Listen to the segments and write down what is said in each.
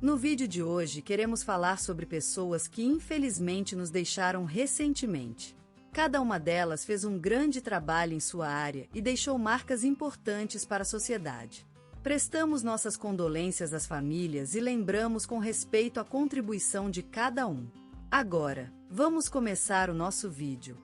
No vídeo de hoje queremos falar sobre pessoas que infelizmente nos deixaram recentemente. Cada uma delas fez um grande trabalho em sua área e deixou marcas importantes para a sociedade. Prestamos nossas condolências às famílias e lembramos com respeito a contribuição de cada um. Agora, vamos começar o nosso vídeo.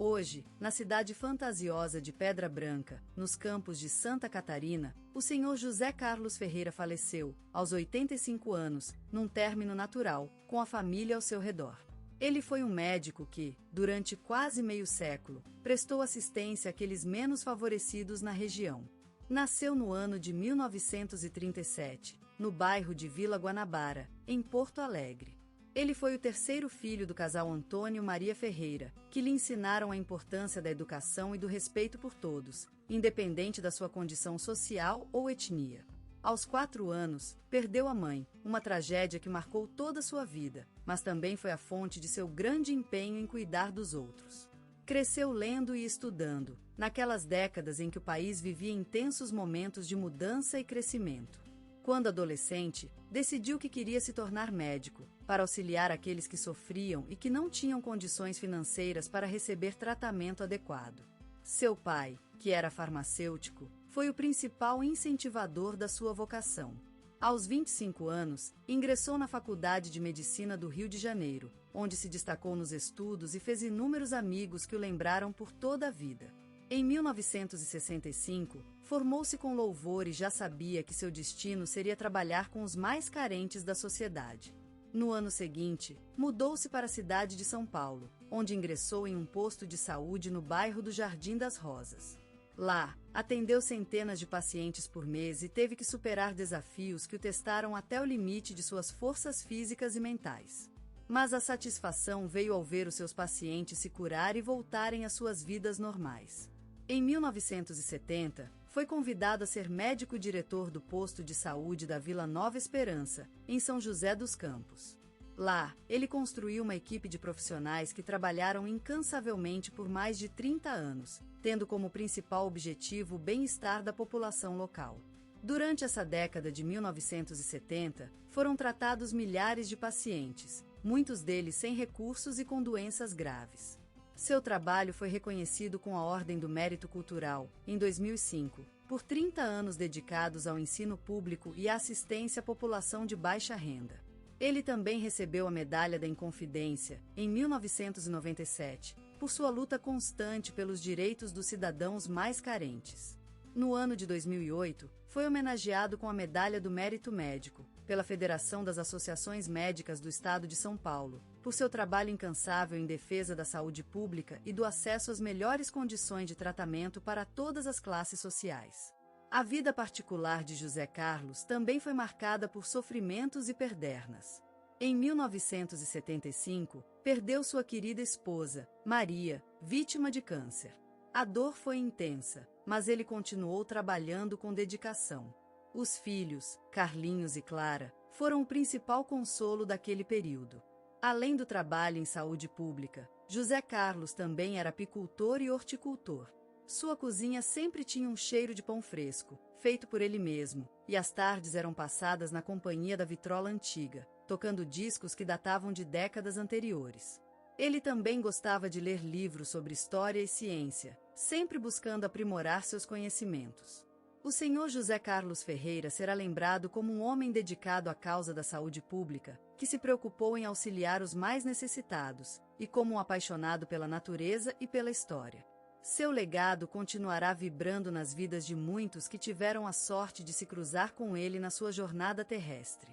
Hoje, na cidade fantasiosa de Pedra Branca, nos campos de Santa Catarina, o senhor José Carlos Ferreira faleceu, aos 85 anos, num término natural, com a família ao seu redor. Ele foi um médico que, durante quase meio século, prestou assistência àqueles menos favorecidos na região. Nasceu no ano de 1937, no bairro de Vila Guanabara, em Porto Alegre. Ele foi o terceiro filho do casal Antônio Maria Ferreira, que lhe ensinaram a importância da educação e do respeito por todos, independente da sua condição social ou etnia. Aos 4 anos, perdeu a mãe, uma tragédia que marcou toda a sua vida, mas também foi a fonte de seu grande empenho em cuidar dos outros. Cresceu lendo e estudando, naquelas décadas em que o país vivia intensos momentos de mudança e crescimento. Quando adolescente, decidiu que queria se tornar médico, para auxiliar aqueles que sofriam e que não tinham condições financeiras para receber tratamento adequado. Seu pai, que era farmacêutico, foi o principal incentivador da sua vocação. Aos 25 anos, ingressou na Faculdade de Medicina do Rio de Janeiro, onde se destacou nos estudos e fez inúmeros amigos que o lembraram por toda a vida. Em 1965, formou-se com louvor e já sabia que seu destino seria trabalhar com os mais carentes da sociedade. No ano seguinte, mudou-se para a cidade de São Paulo, onde ingressou em um posto de saúde no bairro do Jardim das Rosas. Lá, atendeu centenas de pacientes por mês e teve que superar desafios que o testaram até o limite de suas forças físicas e mentais. Mas a satisfação veio ao ver os seus pacientes se curar e voltarem às suas vidas normais. Em 1970, foi convidado a ser médico-diretor do posto de saúde da Vila Nova Esperança, em São José dos Campos. Lá, ele construiu uma equipe de profissionais que trabalharam incansavelmente por mais de 30 anos, tendo como principal objetivo o bem-estar da população local. Durante essa década de 1970, foram tratados milhares de pacientes, muitos deles sem recursos e com doenças graves. Seu trabalho foi reconhecido com a Ordem do Mérito Cultural, em 2005, por 30 anos dedicados ao ensino público e à assistência à população de baixa renda. Ele também recebeu a Medalha da Inconfidência, em 1997, por sua luta constante pelos direitos dos cidadãos mais carentes. No ano de 2008, foi homenageado com a Medalha do Mérito Médico, pela Federação das Associações Médicas do Estado de São Paulo, por seu trabalho incansável em defesa da saúde pública e do acesso às melhores condições de tratamento para todas as classes sociais. A vida particular de José Carlos também foi marcada por sofrimentos e perdernas. Em 1975, perdeu sua querida esposa, Maria, vítima de câncer. A dor foi intensa, mas ele continuou trabalhando com dedicação. Os filhos, Carlinhos e Clara, foram o principal consolo daquele período. Além do trabalho em saúde pública, José Carlos também era apicultor e horticultor. Sua cozinha sempre tinha um cheiro de pão fresco, feito por ele mesmo, e as tardes eram passadas na companhia da vitrola antiga, tocando discos que datavam de décadas anteriores. Ele também gostava de ler livros sobre história e ciência, sempre buscando aprimorar seus conhecimentos. O senhor José Carlos Ferreira será lembrado como um homem dedicado à causa da saúde pública, que se preocupou em auxiliar os mais necessitados, e como um apaixonado pela natureza e pela história. Seu legado continuará vibrando nas vidas de muitos que tiveram a sorte de se cruzar com ele na sua jornada terrestre.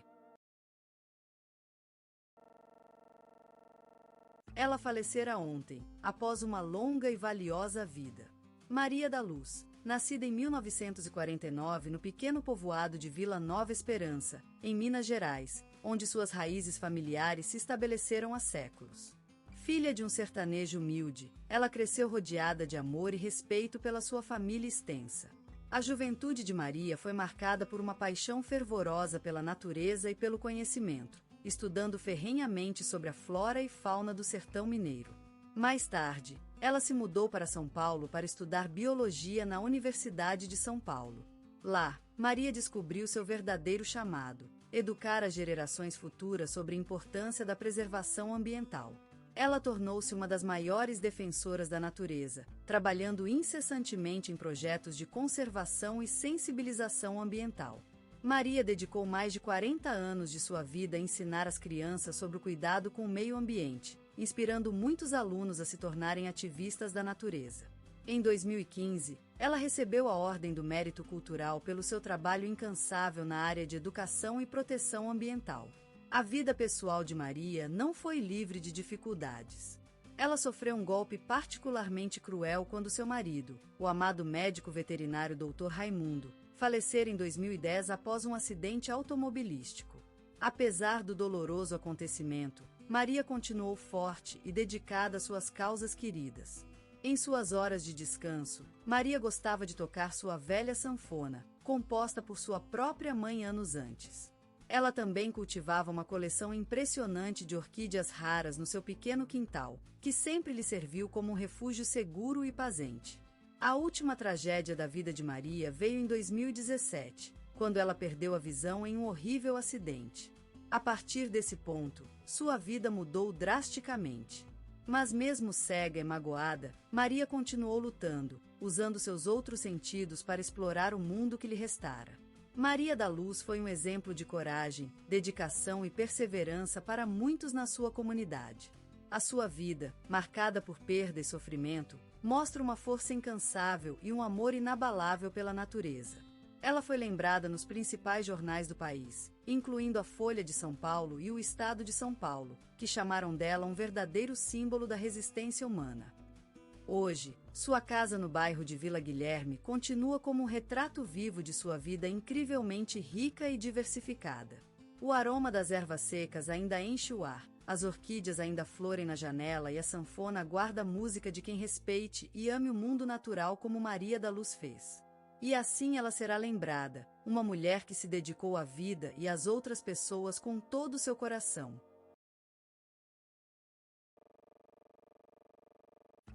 Ela falecera ontem, após uma longa e valiosa vida. Maria da Luz, nascida em 1949 no pequeno povoado de Vila Nova Esperança, em Minas Gerais, onde suas raízes familiares se estabeleceram há séculos. Filha de um sertanejo humilde, ela cresceu rodeada de amor e respeito pela sua família extensa. A juventude de Maria foi marcada por uma paixão fervorosa pela natureza e pelo conhecimento, estudando ferrenhamente sobre a flora e fauna do sertão mineiro. Mais tarde, ela se mudou para São Paulo para estudar biologia na Universidade de São Paulo. Lá, Maria descobriu seu verdadeiro chamado: educar as gerações futuras sobre a importância da preservação ambiental. Ela tornou-se uma das maiores defensoras da natureza, trabalhando incessantemente em projetos de conservação e sensibilização ambiental. Maria dedicou mais de 40 anos de sua vida a ensinar as crianças sobre o cuidado com o meio ambiente, inspirando muitos alunos a se tornarem ativistas da natureza. Em 2015, ela recebeu a Ordem do Mérito Cultural pelo seu trabalho incansável na área de educação e proteção ambiental. A vida pessoal de Maria não foi livre de dificuldades. Ela sofreu um golpe particularmente cruel quando seu marido, o amado médico veterinário Dr. Raimundo, falecera em 2010 após um acidente automobilístico. Apesar do doloroso acontecimento, Maria continuou forte e dedicada às suas causas queridas. Em suas horas de descanso, Maria gostava de tocar sua velha sanfona, composta por sua própria mãe anos antes. Ela também cultivava uma coleção impressionante de orquídeas raras no seu pequeno quintal, que sempre lhe serviu como um refúgio seguro e pazente. A última tragédia da vida de Maria veio em 2017, quando ela perdeu a visão em um horrível acidente. A partir desse ponto, sua vida mudou drasticamente. Mas mesmo cega e magoada, Maria continuou lutando, usando seus outros sentidos para explorar o mundo que lhe restara. Maria da Luz foi um exemplo de coragem, dedicação e perseverança para muitos na sua comunidade. A sua vida, marcada por perda e sofrimento, mostra uma força incansável e um amor inabalável pela natureza. Ela foi lembrada nos principais jornais do país, incluindo a Folha de São Paulo e o Estado de São Paulo, que chamaram dela um verdadeiro símbolo da resistência humana. Hoje, sua casa no bairro de Vila Guilherme continua como um retrato vivo de sua vida incrivelmente rica e diversificada. O aroma das ervas secas ainda enche o ar, as orquídeas ainda florem na janela e a sanfona guarda a música de quem respeite e ame o mundo natural como Maria da Luz fez. E assim ela será lembrada, uma mulher que se dedicou à vida e às outras pessoas com todo o seu coração.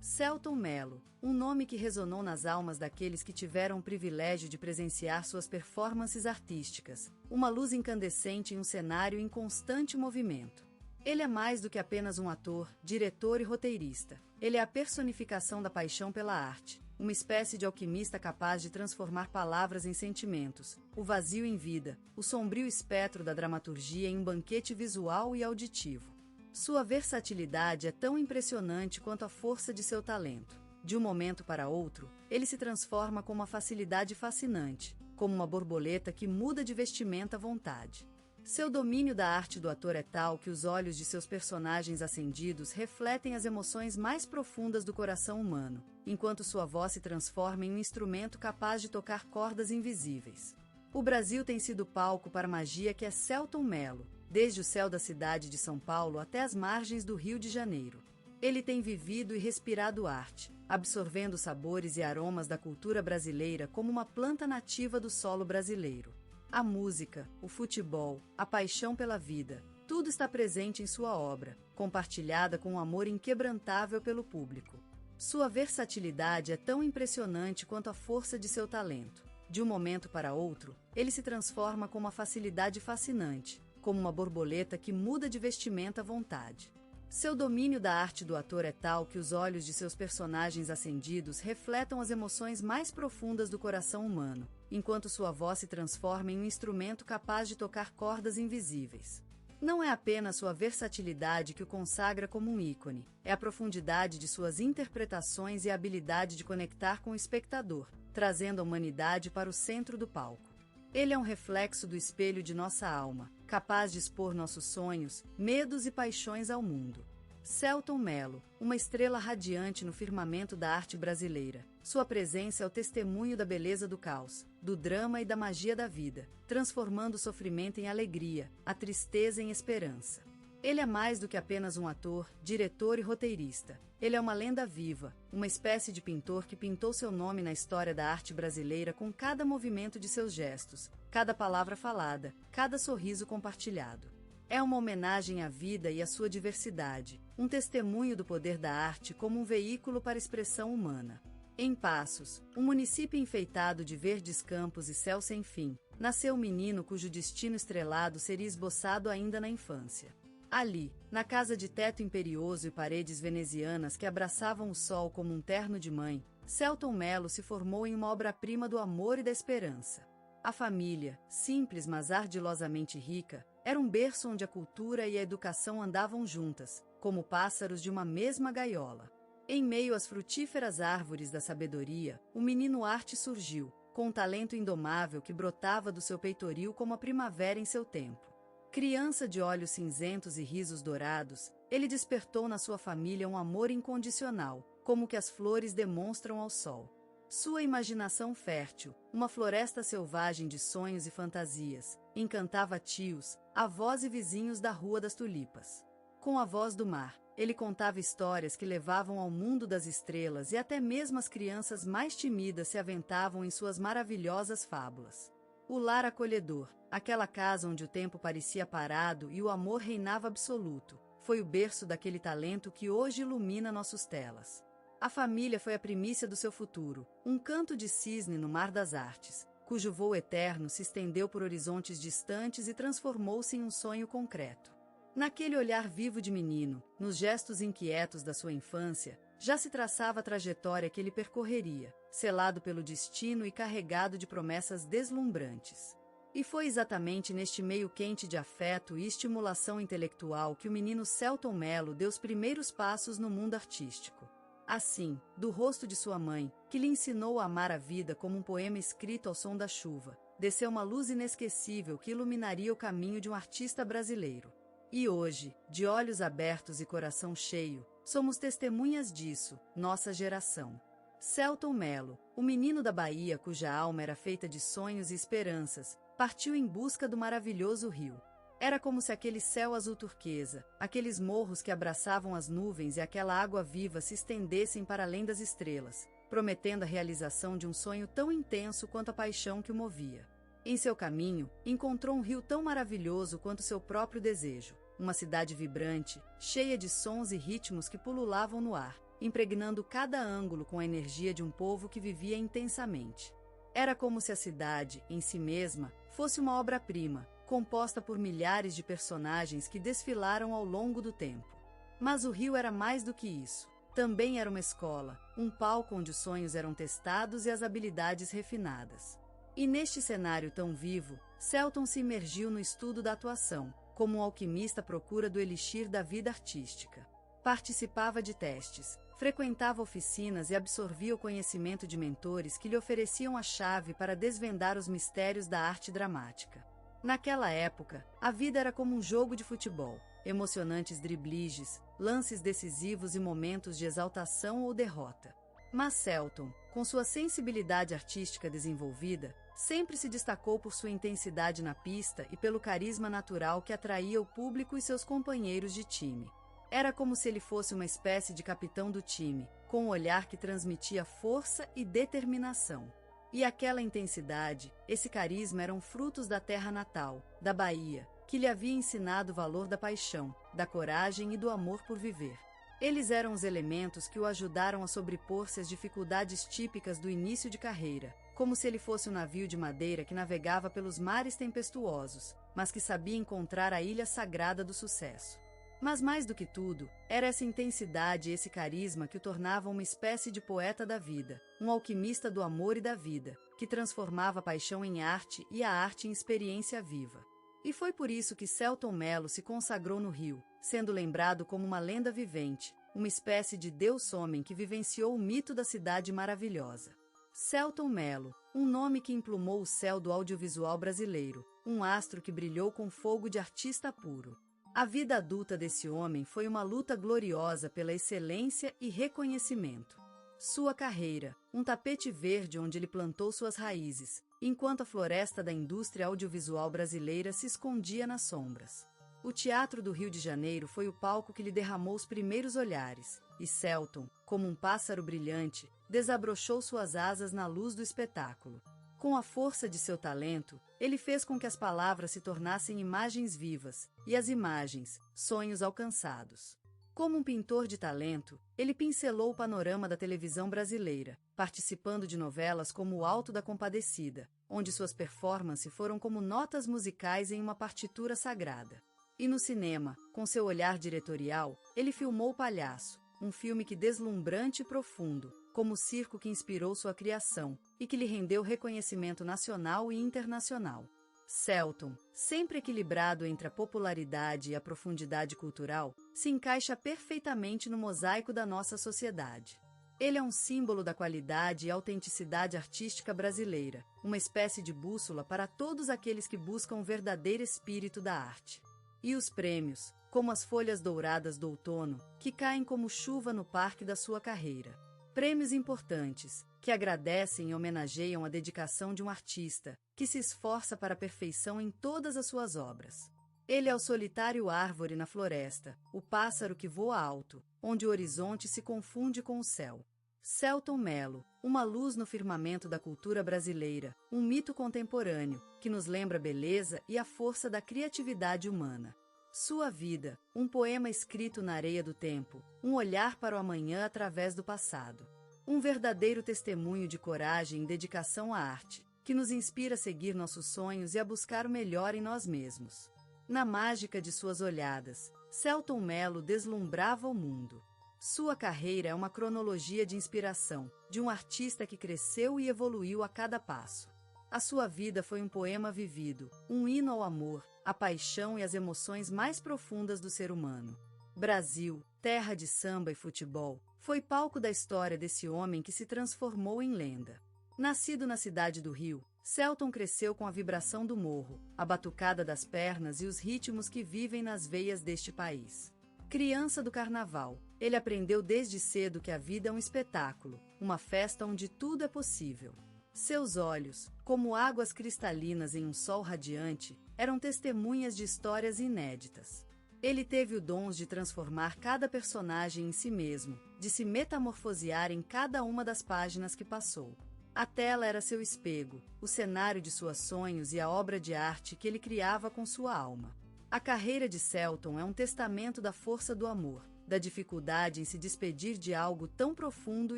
Selton Mello, um nome que ressonou nas almas daqueles que tiveram o privilégio de presenciar suas performances artísticas, uma luz incandescente em um cenário em constante movimento. Ele é mais do que apenas um ator, diretor e roteirista. Ele é a personificação da paixão pela arte, uma espécie de alquimista capaz de transformar palavras em sentimentos, o vazio em vida, o sombrio espectro da dramaturgia em um banquete visual e auditivo. Sua versatilidade é tão impressionante quanto a força de seu talento. De um momento para outro, ele se transforma com uma facilidade fascinante, como uma borboleta que muda de vestimenta à vontade. Seu domínio da arte do ator é tal que os olhos de seus personagens acendidos refletem as emoções mais profundas do coração humano, enquanto sua voz se transforma em um instrumento capaz de tocar cordas invisíveis. O Brasil tem sido palco para a magia que é Selton Mello, desde o céu da cidade de São Paulo até as margens do Rio de Janeiro. Ele tem vivido e respirado arte, absorvendo sabores e aromas da cultura brasileira como uma planta nativa do solo brasileiro. A música, o futebol, a paixão pela vida, tudo está presente em sua obra, compartilhada com um amor inquebrantável pelo público. Sua versatilidade é tão impressionante quanto a força de seu talento. De um momento para outro, ele se transforma com uma facilidade fascinante, como uma borboleta que muda de vestimenta à vontade. Seu domínio da arte do ator é tal que os olhos de seus personagens acendidos refletam as emoções mais profundas do coração humano, enquanto sua voz se transforma em um instrumento capaz de tocar cordas invisíveis. Não é apenas sua versatilidade que o consagra como um ícone, é a profundidade de suas interpretações e a habilidade de conectar com o espectador, trazendo a humanidade para o centro do palco. Ele é um reflexo do espelho de nossa alma, capaz de expor nossos sonhos, medos e paixões ao mundo. Selton Mello, uma estrela radiante no firmamento da arte brasileira. Sua presença é o testemunho da beleza do caos, do drama e da magia da vida, transformando o sofrimento em alegria, a tristeza em esperança. Ele é mais do que apenas um ator, diretor e roteirista. Ele é uma lenda viva, uma espécie de pintor que pintou seu nome na história da arte brasileira com cada movimento de seus gestos, cada palavra falada, cada sorriso compartilhado. É uma homenagem à vida e à sua diversidade, um testemunho do poder da arte como um veículo para a expressão humana. Em Passos, um município enfeitado de verdes campos e céu sem fim, nasceu um menino cujo destino estrelado seria esboçado ainda na infância. Ali, na casa de teto imperioso e paredes venezianas que abraçavam o sol como um terno de mãe, Selton Mello se formou em uma obra-prima do amor e da esperança. A família, simples mas ardilosamente rica, era um berço onde a cultura e a educação andavam juntas, como pássaros de uma mesma gaiola. Em meio às frutíferas árvores da sabedoria, o menino Arte surgiu, com um talento indomável que brotava do seu peitoril como a primavera em seu tempo. Criança de olhos cinzentos e risos dourados, ele despertou na sua família um amor incondicional, como que as flores demonstram ao sol. Sua imaginação fértil, uma floresta selvagem de sonhos e fantasias, encantava tios, avós e vizinhos da Rua das Tulipas. Com a voz do mar, ele contava histórias que levavam ao mundo das estrelas e até mesmo as crianças mais tímidas se aventavam em suas maravilhosas fábulas. O lar acolhedor, aquela casa onde o tempo parecia parado e o amor reinava absoluto, foi o berço daquele talento que hoje ilumina nossas telas. A família foi a primícia do seu futuro, um canto de cisne no mar das artes, cujo voo eterno se estendeu por horizontes distantes e transformou-se em um sonho concreto. Naquele olhar vivo de menino, nos gestos inquietos da sua infância, já se traçava a trajetória que ele percorreria, selado pelo destino e carregado de promessas deslumbrantes. E foi exatamente neste meio quente de afeto e estimulação intelectual que o menino Selton Mello deu os primeiros passos no mundo artístico. Assim, do rosto de sua mãe, que lhe ensinou a amar a vida como um poema escrito ao som da chuva, desceu uma luz inesquecível que iluminaria o caminho de um artista brasileiro. E hoje, de olhos abertos e coração cheio, somos testemunhas disso, nossa geração. Selton Mello, o menino da Bahia cuja alma era feita de sonhos e esperanças, partiu em busca do maravilhoso rio. Era como se aquele céu azul turquesa, aqueles morros que abraçavam as nuvens e aquela água viva se estendessem para além das estrelas, prometendo a realização de um sonho tão intenso quanto a paixão que o movia. Em seu caminho, encontrou um rio tão maravilhoso quanto seu próprio desejo, uma cidade vibrante, cheia de sons e ritmos que pululavam no ar, impregnando cada ângulo com a energia de um povo que vivia intensamente. Era como se a cidade, em si mesma, fosse uma obra-prima, composta por milhares de personagens que desfilaram ao longo do tempo. Mas o rio era mais do que isso. Também era uma escola, um palco onde os sonhos eram testados e as habilidades refinadas. E neste cenário tão vivo, Selton se imergiu no estudo da atuação, como um alquimista à procura do elixir da vida artística. Participava de testes, frequentava oficinas e absorvia o conhecimento de mentores que lhe ofereciam a chave para desvendar os mistérios da arte dramática. Naquela época, a vida era como um jogo de futebol, emocionantes dribliges, lances decisivos e momentos de exaltação ou derrota. Mas Selton, com sua sensibilidade artística desenvolvida, sempre se destacou por sua intensidade na pista e pelo carisma natural que atraía o público e seus companheiros de time. Era como se ele fosse uma espécie de capitão do time, com um olhar que transmitia força e determinação. E aquela intensidade, esse carisma eram frutos da terra natal, da Bahia, que lhe havia ensinado o valor da paixão, da coragem e do amor por viver. Eles eram os elementos que o ajudaram a sobrepor-se às dificuldades típicas do início de carreira, como se ele fosse um navio de madeira que navegava pelos mares tempestuosos, mas que sabia encontrar a ilha sagrada do sucesso. Mas mais do que tudo, era essa intensidade e esse carisma que o tornavam uma espécie de poeta da vida, um alquimista do amor e da vida, que transformava a paixão em arte e a arte em experiência viva. E foi por isso que Selton Mello se consagrou no Rio, sendo lembrado como uma lenda vivente, uma espécie de deus-homem que vivenciou o mito da cidade maravilhosa. Selton Mello, um nome que emplumou o céu do audiovisual brasileiro, um astro que brilhou com fogo de artista puro. A vida adulta desse homem foi uma luta gloriosa pela excelência e reconhecimento. Sua carreira, um tapete verde onde ele plantou suas raízes, enquanto a floresta da indústria audiovisual brasileira se escondia nas sombras. O Teatro do Rio de Janeiro foi o palco que lhe derramou os primeiros olhares, e Selton, como um pássaro brilhante, desabrochou suas asas na luz do espetáculo. Com a força de seu talento, ele fez com que as palavras se tornassem imagens vivas, e as imagens, sonhos alcançados. Como um pintor de talento, ele pincelou o panorama da televisão brasileira, participando de novelas como O Alto da Compadecida, onde suas performances foram como notas musicais em uma partitura sagrada. E no cinema, com seu olhar diretorial, ele filmou Palhaço, um filme que deslumbrante e profundo, como o circo que inspirou sua criação, e que lhe rendeu reconhecimento nacional e internacional. Selton, sempre equilibrado entre a popularidade e a profundidade cultural, se encaixa perfeitamente no mosaico da nossa sociedade. Ele é um símbolo da qualidade e autenticidade artística brasileira, uma espécie de bússola para todos aqueles que buscam o verdadeiro espírito da arte. E os prêmios, como as folhas douradas do outono, que caem como chuva no parque da sua carreira. Prêmios importantes, que agradecem e homenageiam a dedicação de um artista, que se esforça para a perfeição em todas as suas obras. Ele é o solitário árvore na floresta, o pássaro que voa alto, onde o horizonte se confunde com o céu. Selton Mello, uma luz no firmamento da cultura brasileira, um mito contemporâneo, que nos lembra a beleza e a força da criatividade humana. Sua vida, um poema escrito na areia do tempo, um olhar para o amanhã através do passado. Um verdadeiro testemunho de coragem e dedicação à arte, que nos inspira a seguir nossos sonhos e a buscar o melhor em nós mesmos. Na mágica de suas olhadas, Selton Mello deslumbrava o mundo. Sua carreira é uma cronologia de inspiração, de um artista que cresceu e evoluiu a cada passo. A sua vida foi um poema vivido, um hino ao amor, à paixão e às emoções mais profundas do ser humano. Brasil, terra de samba e futebol, foi palco da história desse homem que se transformou em lenda. Nascido na cidade do Rio, Selton cresceu com a vibração do morro, a batucada das pernas e os ritmos que vivem nas veias deste país. Criança do carnaval, ele aprendeu desde cedo que a vida é um espetáculo, uma festa onde tudo é possível. Seus olhos, como águas cristalinas em um sol radiante, eram testemunhas de histórias inéditas. Ele teve o dom de transformar cada personagem em si mesmo, de se metamorfosear em cada uma das páginas que passou. A tela era seu espelho, o cenário de seus sonhos e a obra de arte que ele criava com sua alma. A carreira de Selton é um testamento da força do amor, da dificuldade em se despedir de algo tão profundo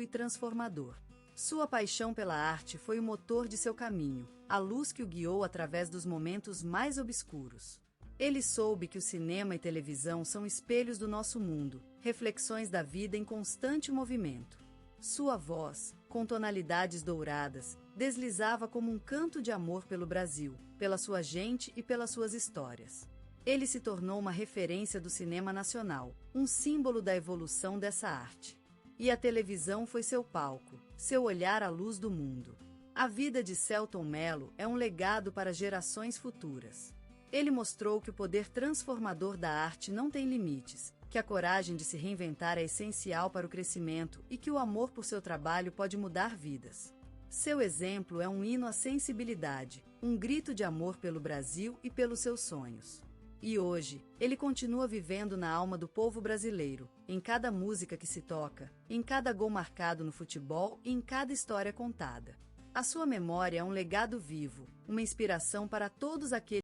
e transformador. Sua paixão pela arte foi o motor de seu caminho, a luz que o guiou através dos momentos mais obscuros. Ele soube que o cinema e televisão são espelhos do nosso mundo, reflexões da vida em constante movimento. Sua voz, com tonalidades douradas, deslizava como um canto de amor pelo Brasil, pela sua gente e pelas suas histórias. Ele se tornou uma referência do cinema nacional, um símbolo da evolução dessa arte. E a televisão foi seu palco, seu olhar à luz do mundo. A vida de Selton Mello é um legado para gerações futuras. Ele mostrou que o poder transformador da arte não tem limites, que a coragem de se reinventar é essencial para o crescimento e que o amor por seu trabalho pode mudar vidas. Seu exemplo é um hino à sensibilidade, um grito de amor pelo Brasil e pelos seus sonhos. E hoje, ele continua vivendo na alma do povo brasileiro, em cada música que se toca, em cada gol marcado no futebol e em cada história contada. A sua memória é um legado vivo, uma inspiração para todos aqueles